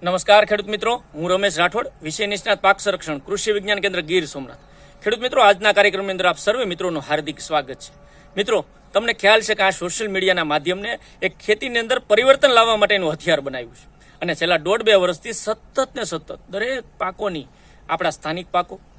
નમસ્કાર ખેડૂત મિત્રો, હું રમેશ રાઠોડ, વિષય નિષ્ણાત પાક સંરક્ષણ, કૃષિ વિજ્ઞાન કેન્દ્ર ગીર સોમનાથ. ખેડૂત મિત્રો, આજના કાર્યક્રમની અંદર આપ સર્વે મિત્રોનું હાર્દિક સ્વાગત છે. મિત્રો, તમને ખ્યાલ છે કે આ સોશિયલ મીડિયાના માધ્યમને એક ખેતીની અંદર પરિવર્તન લાવવા માટેનું હથિયાર બનાવ્યું છે. અને છેલ્લા 1.5-2 વર્ષથી સતત દરેક પાકોની, આપણા સ્થાનિક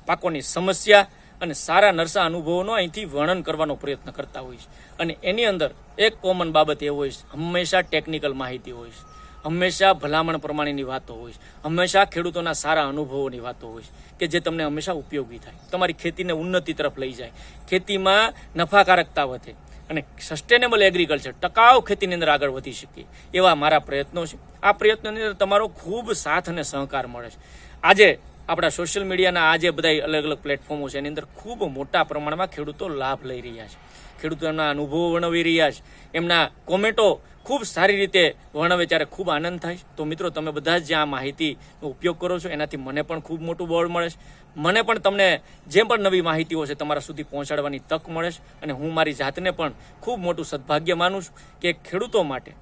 પાકોની સમસ્યા અને સારા નરસા અનુભવોનો અહીંથી વર્ણન કરવાનો પ્રયત્ન કરતા હોય છે. અને એની અંદર એક કોમન બાબત એ હોય છે, હંમેશા ટેકનિકલ માહિતી હોય છે, હંમેશા ભલામણ પ્રમાણેની વાતો હોય છે, હંમેશા ખેડૂતોના સારા અનુભવોની વાતો હોય છે કે જે તમને હંમેશા ઉપયોગી થાય, તમારી ખેતીને ઉન્નતિ તરફ લઈ જાય, ખેતીમાં નફાકારકતા વધે અને સસ્ટેનેબલ એગ્રીકલ્ચર, ટકાઉ ખેતીની અંદર આગળ વધી શકીએ, એવા મારા પ્રયત્નો છે. આ પ્રયત્નોની અંદર તમારો ખૂબ સાથ અને સહકાર મળે છે. આજે આપણા સોશિયલ મીડિયાના આ જે બધા અલગ અલગ પ્લેટફોર્મો છે એની અંદર ખૂબ મોટા પ્રમાણમાં ખેડૂતો લાભ લઈ રહ્યા છે. ખેડૂતો એમના અનુભવો વર્ણવી રહ્યા છે, એમના કોમેન્ટો ખૂબ સારી રીતે વર્ણવે ત્યારે ખૂબ આનંદ થાય. તો મિત્રો, તમે બધા જ આ માહિતીનો ઉપયોગ કરો છો એનાથી મને પણ ખૂબ મોટું બળ મળે છે. મને પણ તમને જે પણ નવી માહિતીઓ છે તમારા સુધી પહોંચાડવાની તક મળે છે. અને હું મારી જાતને પણ ખૂબ મોટું સદભાગ્ય માનું છું કે ખેડૂતો માટે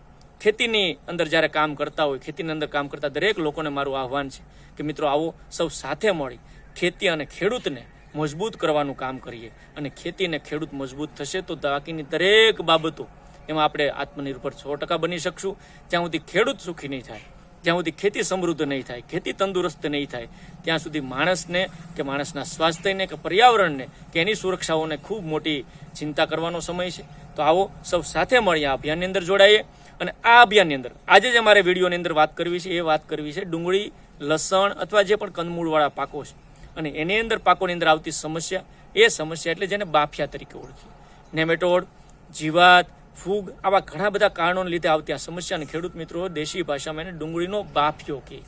ખેતીની અંદર જ્યારે કામ કરતા હોય, ખેતીની અંદર કામ કરતા દરેક લોકોને મારું આહ્વાન છે કે મિત્રો, આવો સૌ સાથે મળી ખેતી અને ખેડૂતને મજબૂત કરવાનું કામ કરીએ. અને ખેતી અને ખેડૂત મજબૂત થશે તો બાકીની દરેક બાબતો એમાં આપણે આત્મનિર્ભર 100% બની શકશું. જ્યાં સુધી ખેડૂત સુખી નહીં થાય, જ્યાં સુધી ખેતી સમૃદ્ધ નહીં થાય, ખેતી તંદુરસ્ત નહીં થાય, ત્યાં સુધી માણસને કે માણસના સ્વાસ્થ્યને કે પર્યાવરણને કે એની સુરક્ષાઓને ખૂબ મોટી ચિંતા કરવાનો સમય છે. તો આવો સૌ સાથે મળી આ અભિયાનની અંદર જોડાઈએ. અને આ અભિયાનની અંદર આજે જે અમારે વિડીયોની અંદર વાત કરવી છે, એ વાત કરવી છે ડુંગળી, લસણ અથવા જે પણ કંદમૂળવાળા પાકો છે અને એની અંદર પાકોની અંદર આવતી સમસ્યા, એ સમસ્યા એટલે જેને બાફિયા તરીકે ઓળખીએ. નેમેટોડ, જીવાત, ફૂગ, આવા ઘણા બધા કારણોને લીધે આવતી આ સમસ્યાને ખેડૂત મિત્રો દેશી ભાષામાં એને ડુંગળીનો બાફિયો કહે.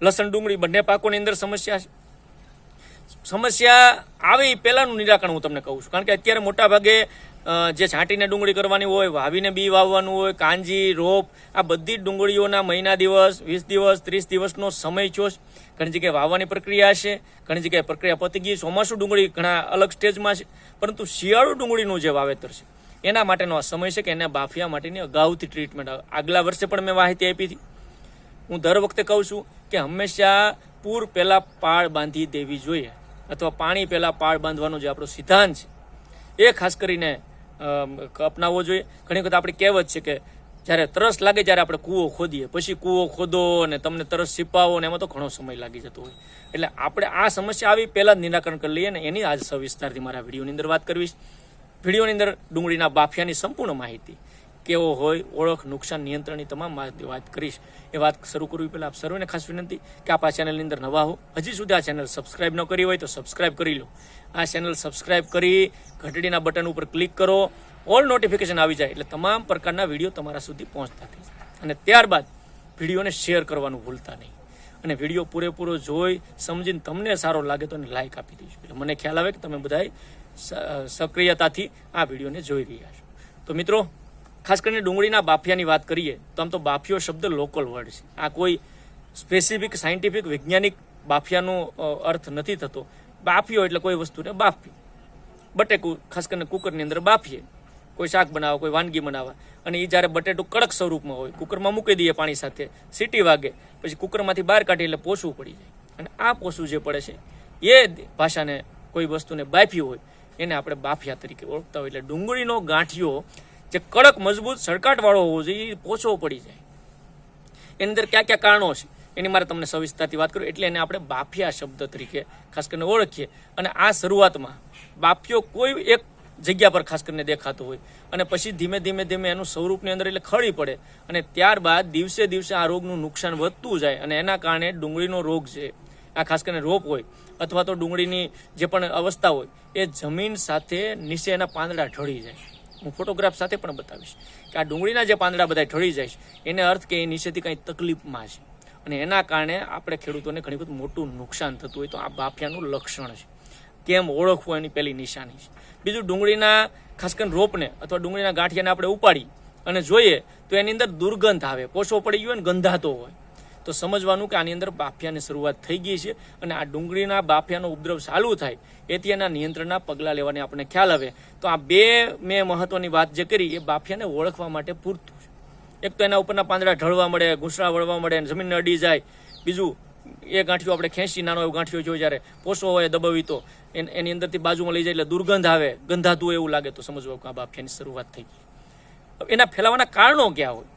લસણ, ડુંગળી બંને પાકોની અંદર સમસ્યા છે. સમસ્યા આવે એ પહેલાંનું નિરાકરણ હું તમને કહું છું, કારણ કે અત્યારે મોટા ભાગે જે છાંટીને ડુંગળી કરવાની હોય, વાવીને બી વાવવાનું હોય, કાંજી, રોપ, આ બધી ડુંગળીઓના મહિના દિવસ, 20 દિવસ, 30 દિવસનો સમય છો. ઘણી જગ્યાએ વાવવાની પ્રક્રિયા છે, ઘણી જગ્યાએ પ્રક્રિયા પતી ગઈ. ચોમાસું ડુંગળી ઘણા અલગ સ્ટેજમાં છે, પરંતુ શિયાળુ ડુંગળીનું જે વાવેતર છે એના માટેનો આ સમય છે કે એને બાફિયા માટેની અગાઉથી ટ્રીટમેન્ટ. આગલા વર્ષે પણ મેં માહિતી આપી હતી. હું દર વખતે કહું છું કે હંમેશા પૂર પહેલાં પાળ બાંધી દેવી જોઈએ, અથવા પાણી પહેલાં પાળ બાંધવાનો જે આપણો સિદ્ધાંત છે એ ખાસ કરીને અપનાવવો જોઈએ. ઘણી વખત આપણી કહેવત છે કે જ્યારે તરસ લાગે ત્યારે આપણે કૂવો ખોદીએ, પછી કૂવો ખોદો અને તમને તરસ છીપાવો ને એમાં તો ઘણો સમય લાગી જતો હોય. એટલે આપણે આ સમસ્યા આવી પહેલાં જ નિરાકરણ કરી લઈએ ને એની આજ સવિસ્તારથી મારા વિડીયોની અંદર વાત કરવી છે. વિડીયોની અંદર ડુંગળીના બાફિયાની સંપૂર્ણ માહિતી, કેવો હોય, ઓળખ, નુકસાન નિયંત્રણની તમામ વાત કરીશ. એ વાત શરૂ કરવી પહેલાં આપ સર્વેને ખાસ વિનંતી કે આપ આ ચેનલની અંદર નવા હો, હજી સુધી આ ચેનલ સબસ્ક્રાઇબ ન કરી હોય તો સબસ્ક્રાઇબ કરી લો. આ ચેનલ સબસ્ક્રાઇબ કરી ઘંટડીના બટન ઉપર ક્લિક કરો, ઓલ નોટિફિકેશન આવી જાય એટલે તમામ પ્રકારના વિડીયો તમારા સુધી પહોંચતા થઈ જાય. અને ત્યારબાદ વિડીયોને શેર કરવાનું ભૂલતા નહીં. અને વિડીયો પૂરેપૂરો જોઈ સમજીને તમને સારો લાગે તો એને લાઇક આપી દઈશું, એટલે મને ખ્યાલ આવે કે તમે બધાએ સક્રિયતાથી આ વિડીયોને જોઈ રહ્યા છો. તો મિત્રો, ખાસ કરીને ડુંગળીના બાફિયાની વાત કરીએ તો આમ તો બાફિયો શબ્દ લોકલ વર્ડ છે. આ કોઈ સ્પેસિફિક સાયન્ટિફિક વૈજ્ઞાનિક બાફિયાનો અર્થ નથી થતો. બાફિયો એટલે કોઈ વસ્તુને બાફવી. બટેકું ખાસ કરીને કુકરની અંદર બાફીએ, કોઈ શાક બનાવવા, કોઈ વાનગી બનાવવા, અને એ જ્યારે બટેટું કડક સ્વરૂપમાં હોય કુકરમાં મૂકી દઈએ પાણી સાથે, સીટી વાગે, પછી કુકરમાંથી બહાર કાઢી એટલે પોસું પડી જાય. અને આ પોસું જે પડે છે એ ભાષાને, કોઈ વસ્તુને બાફ્યું હોય એને આપણે બાફિયા તરીકે ઓળખતા હોય. એટલે ડુંગળીનો ગાંઠિયો જે કડક, મજબૂત, સડકાટવાળો હોવો જોઈએ, એ પોચો પડી જાય. એની અંદર કયા કયા કારણો છે એની મારે તમને સવિસ્તારથી વાત કરું, એટલે એને આપણે બાફિયા શબ્દ તરીકે ખાસ કરીને ઓળખીએ. અને આ શરૂઆતમાં બાફિયો કોઈ એક જગ્યા પર ખાસ કરીને દેખાતો હોય અને પછી ધીમે ધીમે એનું સ્વરૂપની અંદર એટલે ખળી પડે અને ત્યારબાદ દિવસે દિવસે આ રોગનું નુકસાન વધતું જાય. અને એના કારણે ડુંગળીનો રોગ છે, આ ખાસ કરીને રોપ હોય અથવા તો ડુંગળીની જે પણ અવસ્થા હોય એ જમીન સાથે નીચે એના પાંદડા ઢળી જાય. હું ફોટોગ્રાફ સાથે પણ બતાવીશ કે આ ડુંગળીના જે પાંદડા બધા ઢળી જાય છે એને અર્થ કે એ નીચેથી કંઈ તકલીફમાં છે અને એના કારણે આપણે ખેડૂતોને ઘણી બધું મોટું નુકસાન થતું હોય. તો આ બાફિયાનું લક્ષણ છે. કેમ ઓળખવું એની પહેલી નિશાની છે. બીજું, ડુંગળીના ખાસ કરીને રોપને અથવા ડુંગળીના ગાંઠિયાને આપણે ઉપાડી અને જોઈએ તો એની અંદર દુર્ગંધ આવે, પોછો પડી ગયો ને ગંધાતો હોય, તો સમજવાનું કે આની અંદર બાફિયાની શરૂઆત થઈ ગઈ છે. અને આ ડુંગળીના બાફિયાનો ઉપદ્રવ ચાલુ થાય એથી એના નિયંત્રણના પગલાં લેવાની આપણને ખ્યાલ આવે. તો આ બે મેં મહત્વની વાત જે કરી એ બાફિયાને ઓળખવા માટે પૂરતું છે. એક તો એના ઉપરના પાંદડા ઢળવા મળે, ઘૂંસડા વળવા મળે, જમીનને અડી જાય. બીજું એ ગાંઠિયો આપણે ખેંચી, નાનો એવો ગાંઠિયો જોઈ જ્યારે પોસો હોય દબાવી તો એની અંદરથી બાજુમાં લઈ જાય એટલે દુર્ગંધ આવે, ગંધાતું એવું લાગે તો સમજવું કે આ બાફિયાની શરૂઆત થઈ ગઈ. એના ફેલાવાના કારણો ક્યાં હોય?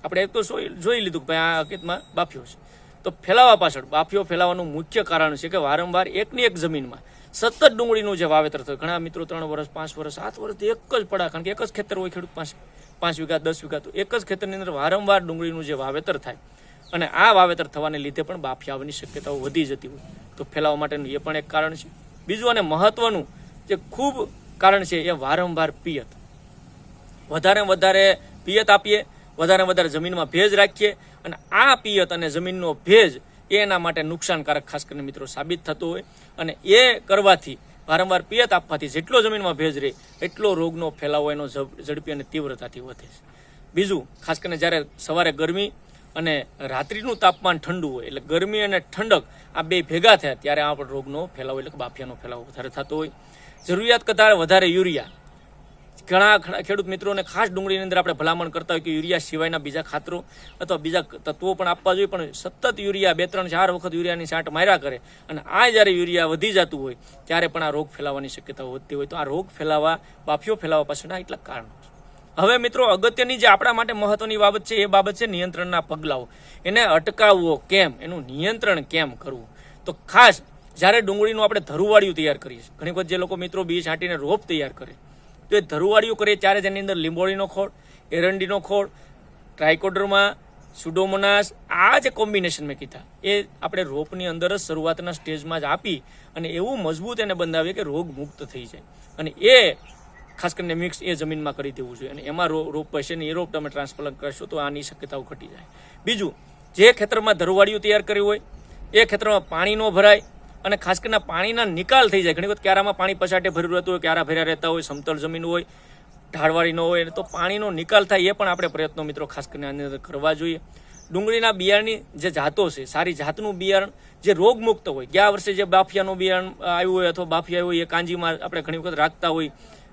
આપણે એક તો જોઈ લીધું કે ભાઈ આ હકીકતમાં બાફિયો છે. તો ફેલાવા પાછળ બાફિયો ફેલાવાનું મુખ્ય કારણ છે કે વારંવાર એકની એક જમીનમાં સતત ડુંગળીનું જે વાવેતર થયું. ઘણા મિત્રો 3 વર્ષ 5 વર્ષ 7 વર્ષથી એક જ પડા, કારણ કે એક જ ખેતર હોય ખેડૂત પાસે, 5 વીઘા 10 વીઘા, તો એક જ ખેતરની અંદર વારંવાર ડુંગળીનું જે વાવેતર થાય અને આ વાવેતર થવાને લીધે પણ બાફિયા આવવાની શક્યતાઓ વધી જતી હોય, તો ફેલાવા માટેનું એ પણ એક કારણ છે. બીજું અને મહત્વનું જે ખૂબ કારણ છે એ વારંવાર પિયત. વધારે પિયત આપીએ, વધારે જમીનમાં ભેજ રાખીએ, અને આ પિયત અને જમીનનો ભેજ એના માટે નુકસાનકારક ખાસ કરીને મિત્રો સાબિત થતો હોય. અને એ કરવાથી, વારંવાર પિયત આપવાથી જેટલો જમીનમાં ભેજ રહે એટલો રોગનો ફેલાવો એનો ઝડપી અને તીવ્રતાથી વધે છે. બીજું ખાસ કરીને જ્યારે સવારે ગરમી અને રાત્રિનું તાપમાન ઠંડુ હોય, એટલે ગરમી અને ઠંડક આ બે ભેગા થયા ત્યારે આ પણ રોગનો ફેલાવો એટલે કે બાફિયાનો ફેલાવો વધારે થતો હોય. જરૂરિયાત કરતાં વધારે યુરિયા. ઘણા ખેડૂત મિત્રોને ખાસ ડુંગળીની અંદર આપણે ભલામણ કરતા હોય કે યુરિયા સિવાયના બીજા ખાતરો અથવા બીજા તત્વો પણ આપવા જોઈએ, પણ સતત યુરિયા 2, 3, 4 વખત યુરિયાની છાંટ માર્યા કરે અને આ જ્યારે યુરિયા વધી જતું હોય ત્યારે પણ આ રોગ ફેલાવાની શક્યતાઓ વધતી હોય. તો આ રોગ ફેલાવા, બાફિયો ફેલાવા પાછળના એટલા કારણો છે. હવે મિત્રો અગત્યની જે આપણા માટે મહત્વની બાબત છે એ બાબત છે નિયંત્રણના પગલાઓ. એને અટકાવવો કેમ, એનું નિયંત્રણ કેમ કરવું. તો ખાસ જ્યારે ડુંગળીનું આપણે ધરુવાળિયું તૈયાર કરીએ છીએ, ઘણી વખત જે લોકો મિત્રો બી છાંટીને રોપ તૈયાર કરે, તો એ ધરુવાળિયું કરીએ ત્યારે તેની અંદર લીંબોળીનો ખોળ, એરંડીનો ખોળ, ટ્રાઇકોડર્મા, સુડોમોનાસ, આ જે કોમ્બિનેશન મેં કીધા એ આપણે રોપની અંદર જ શરૂઆતના સ્ટેજમાં જ આપી અને એવું મજબૂત એને બંધાવીએ કે રોગ મુક્ત થઈ જાય. અને એ ખાસ કરીને મિક્સ એ જમીનમાં કરી દેવું જોઈએ. અને એમાં રોપ હશે ને એ રોપ તમે ટ્રાન્સપ્લાન્ટ કરશો તો આની શક્યતાઓ ઘટી જાય. બીજું, જે ખેતરમાં ધરુવાળિયું તૈયાર કર્યું હોય એ ખેતરમાં પાણી ન ભરાય અને ખાસ કરીને પાણીના નિકાલ થઈ જાય. ઘણી વખત ક્યારામાં પાણી પછાટે ભર્યું રહેતું હોય, ક્યારા ભર્યા રહેતા હોય, સમતલ જમીન હોય, ઢાળવાળી ન હોય, તો પાણીનો નિકાલ થાય એ પણ આપણે પ્રયત્નો મિત્રો ખાસ કરીને આની અંદર કરવા જોઈએ. ડુંગળીના બિયારણની જે જાતો છે, સારી જાતનું બિયારણ જે રોગમુક્ત હોય, ગયા વર્ષે જે બાફિયાનું બિયારણ આવ્યું હોય અથવા બાફિયા હોય એ કાંજીમાં આપણે ઘણી વખત રાખતા હોય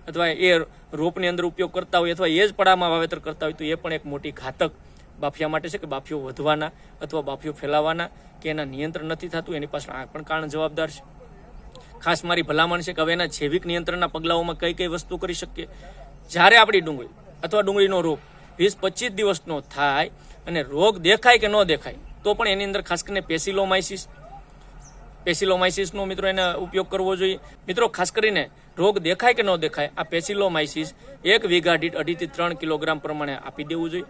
અથવા એ રોપની અંદર ઉપયોગ કરતા હોય અથવા એ જ પડામાં વાવેતર કરતા હોય, તો એ પણ એક મોટી ઘાતક બાફિયા માટે છે કે બાફિયો વધવાના અથવા બાફિયો ફેલાવાના કે એના નિયંત્રણ નથી થતું, એની પાછળ આ પણ કારણ જવાબદાર છે. ખાસ મારી ભલામણ છે કે હવે એના જૈવિક નિયંત્રણના પગલાઓમાં કઈ વસ્તુ કરી શકીએ. જ્યારે આપણી ડુંગળી અથવા ડુંગળીનો રોગ 20-25 દિવસનો થાય અને રોગ દેખાય કે ન દેખાય તો પણ એની અંદર ખાસ કરીને પેસિલોમાઇસિસનો મિત્રો એને ઉપયોગ કરવો જોઈએ. મિત્રો ખાસ કરીને રોગ દેખાય કે ન દેખાય આ પેસિલોમાઇસિસ 1 વીઘા દીઠ 2.5 થી 3 કિલોગ્રામ પ્રમાણે આપી દેવું જોઈએ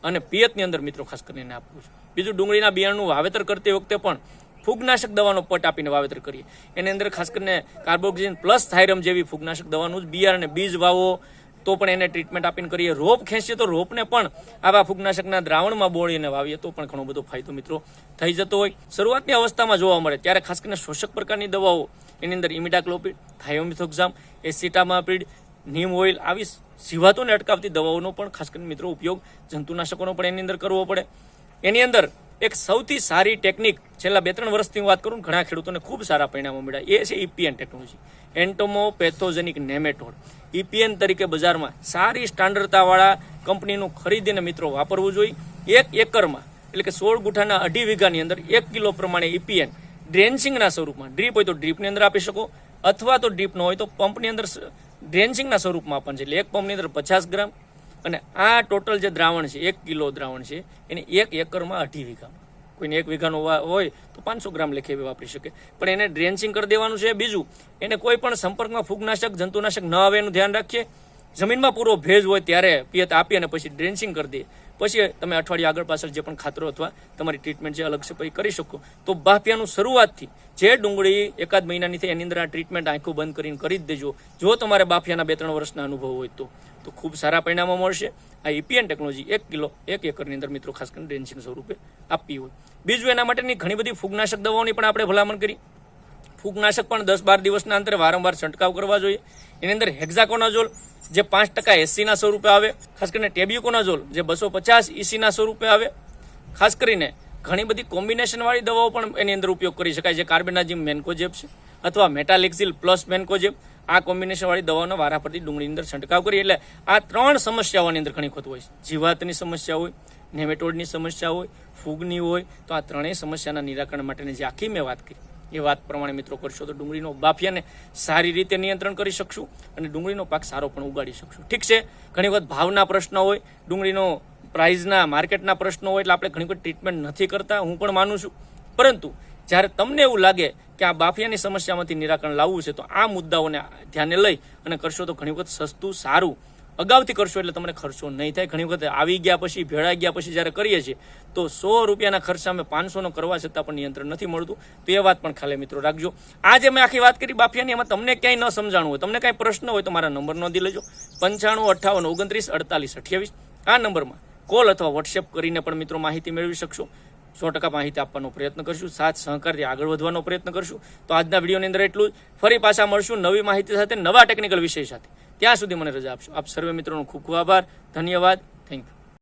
અને પિયતની અંદર મિત્રો ખાસ કરીને આપવું જોઈએ. બીજું, ડુંગળીના બિયારણનું વાવેતર કરતી વખતે પણ ફૂગનાશક દવાનો પટ આપીને વાવેતર કરીએ. એની અંદર ખાસ કરીને કાર્બોક્સિન પ્લસ થાઇરમ જેવી ફૂગનાશક દવાનું જ બિયારણ બીજ વાવો તો પણ એને ટ્રીટમેન્ટ આપીને કરીએ. રોપ ખેંચીએ તો રોપને પણ આવા ફૂગનાશકના દ્રાવણમાં બોળીને વાવીએ તો પણ ઘણો બધો ફાયદો મિત્રો થઈ જતો હોય. શરૂઆતની અવસ્થામાં જોવા મળે ત્યારે ખાસ કરીને શોષક પ્રકારની દવાઓ, એની અંદર ઇમિડાક્લોપિડ, થાયોમિથોક્ઝામ, એસિટામાપિડ, નીમ ઓઇલ, આવી જીવાતોને અટકાવતી દવાઓનો પણ ખાસ કરીને મિત્રો ઉપયોગ, જંતુનાશકોનો પણ એની અંદર કરવો પડે. એની અંદર એક સૌથી સારી ટેકનિક છેલ્લા 2-3 વર્ષથી હું વાત કરું, ઘણા ખેડૂતોને ખૂબ સારા પરિણામો મળ્યા, એ છે EPN ટેકનોલોજી, એન્ટોમોપેથોજેનિક નેમેટોડ. EPN તરીકે બજારમાં સારી સ્ટાન્ડર્ડતાવાળા કંપનીનું ખરીદીને મિત્રો વાપરવું જોઈએ. 1 એકરમાં એટલે કે 16 ગુઠાના 2.5 વીઘાની અંદર 1 કિલો પ્રમાણે EPN ડ્રેન્ચિંગના સ્વરૂપમાં, ડ્રીપ હોય તો ડ્રીપની અંદર આપી શકો અથવા તો ડ્રીપ ન હોય તો પંપની અંદર ડ્રેન્ચિંગના સ્વરૂપમાં આપવાનું છે. એટલે એક પંપની અંદર 50 ગ્રામ અને આ ટોટલ જે દ્રાવણ છે 1 કિલો દ્રાવણ છે એને 1 એકરમાં 2.5 વીઘામાં, કોઈને 1 વીઘાનો હોય તો 500 ગ્રામ લેખે વાપરી શકે, પણ એને ડ્રેન્ચિંગ કરી દેવાનું છે. બીજું, એને કોઈ પણ સંપર્કમાં ફૂગનાશક, જંતુનાશક ન આવે એનું ધ્યાન રાખીએ. જમીનમાં પૂરો ભેજ હોય ત્યારે પિયત આપી અને પછી ડ્રેન્ચિંગ કરી દઈએ. પછી તમે અઠવાડિયા આગળ પાછળ જે પણ ખાતરો અથવા તમારી ટ્રીટમેન્ટ જે અલગ છે પછી કરી શકો. તો બાફિયાનું શરૂઆતથી જે ડુંગળી 1-1.5 મહિનાની થઈ એની અંદર આ ટ્રીટમેન્ટ આંખો બંધ કરીને કરી જ દેજો. જો તમારે બાફિયાના 2-3 વર્ષના અનુભવ હોય તો ખૂબ સારા પરિણામો મળશે. આ EPN ટેકનોલોજી 1 કિલો 1 એકરની અંદર મિત્રો ખાસ કરીને ડ્રેન્ચિંગ સ્વરૂપે આપવી હોય. બીજું, એના માટેની ઘણી બધી ફૂગનાશક દવાઓની પણ આપણે ભલામણ કરી. ફૂગનાશક પણ 10-12 દિવસના અંતરે વારંવાર છંટકાવ કરવા જોઈએ. એની અંદર હેક્ઝાકોનાઝોલ જે 5% એસીના સ્વરૂપે આવે, ખાસ કરીને ટેબ્યુકોનાઝોલ જે 250 ECના સ્વરૂપે આવે. ખાસ કરીને ઘણી બધી કોમ્બિનેશનવાળી દવાઓ પણ એની અંદર ઉપયોગ કરી શકાય, જે કાર્બેનાઝિમ મેન્કોજેબ છે અથવા મેટાલેક્સિલ પ્લસ મેન્કોજેબ આ કોમ્બિનેશનવાળી દવાઓનો વારાફરતી ડુંગળીની અંદર છંટકાવ કરીએ એટલે આ 3 સમસ્યાઓની અંદર ઘણી વખત હોય છે. જીવાતની સમસ્યા હોય, નેમેટોડની સમસ્યા હોય, ફૂગની હોય, તો આ 3 સમસ્યાના નિરાકરણ માટેની જે આખી મેં વાત કરી એ વાત પ્રમાણે મિત્રો કરશો તો ડુંગળીનો બાફિયાને સારી રીતે નિયંત્રણ કરી શકશું અને ડુંગળીનો પાક સારો પણ ઉગાડી શકશું. ઠીક છે, ઘણી વખત ભાવના પ્રશ્નો હોય, ડુંગળીનો પ્રાઇઝના માર્કેટના પ્રશ્નો હોય એટલે આપણે ઘણી વખત ટ્રીટમેન્ટ નથી કરતા, હું પણ માનું છું. પરંતુ જ્યારે તમને એવું લાગે કે આ બાફિયાની સમસ્યામાંથી નિરાકરણ લાવવું છે તો આ મુદ્દાઓને ધ્યાને લઈ અને કરશો તો ઘણી વખત સસ્તું સારું અગાઉથી કરશો એટલે તમને ખર્ચો નહીં થાય. ઘણી વખત આવી ગયા પછી ભેળાઈ ગયા પછી જ્યારે કરીએ છીએ તો 100 રૂપિયાના ખર્ચા અમે 500નો કરવા છતાં પણ નિયંત્રણ નથી મળતું. તો એ વાત પણ ખાલી મિત્રો રાખજો. આજે મેં આખી વાત કરી બાફિયાની, એમાં તમને ક્યાંય ન સમજાણું હોય, તમને કાંઈ પ્રશ્ન હોય તો મારા નંબર નોંધી લેજો 95 58 29 48 28. આ નંબરમાં કોલ અથવા વોટ્સએપ કરીને પણ મિત્રો માહિતી મેળવી શકશો. 100% માહિતી આપવાનો પ્રયત્ન કરશું, સાથ સહકારથી આગળ વધવાનો પ્રયત્ન કરશું. તો આજના વિડીયોની અંદર એટલું જ. ફરી પાછા મળશું નવી માહિતી સાથે, નવા ટેકનિકલ વિષય સાથે. ત્યાં સુધી મને રજા આપશો. આપ સર્વે મિત્રોનો ખૂબ ખૂબ આભાર, ધન્યવાદ, થેન્ક યુ.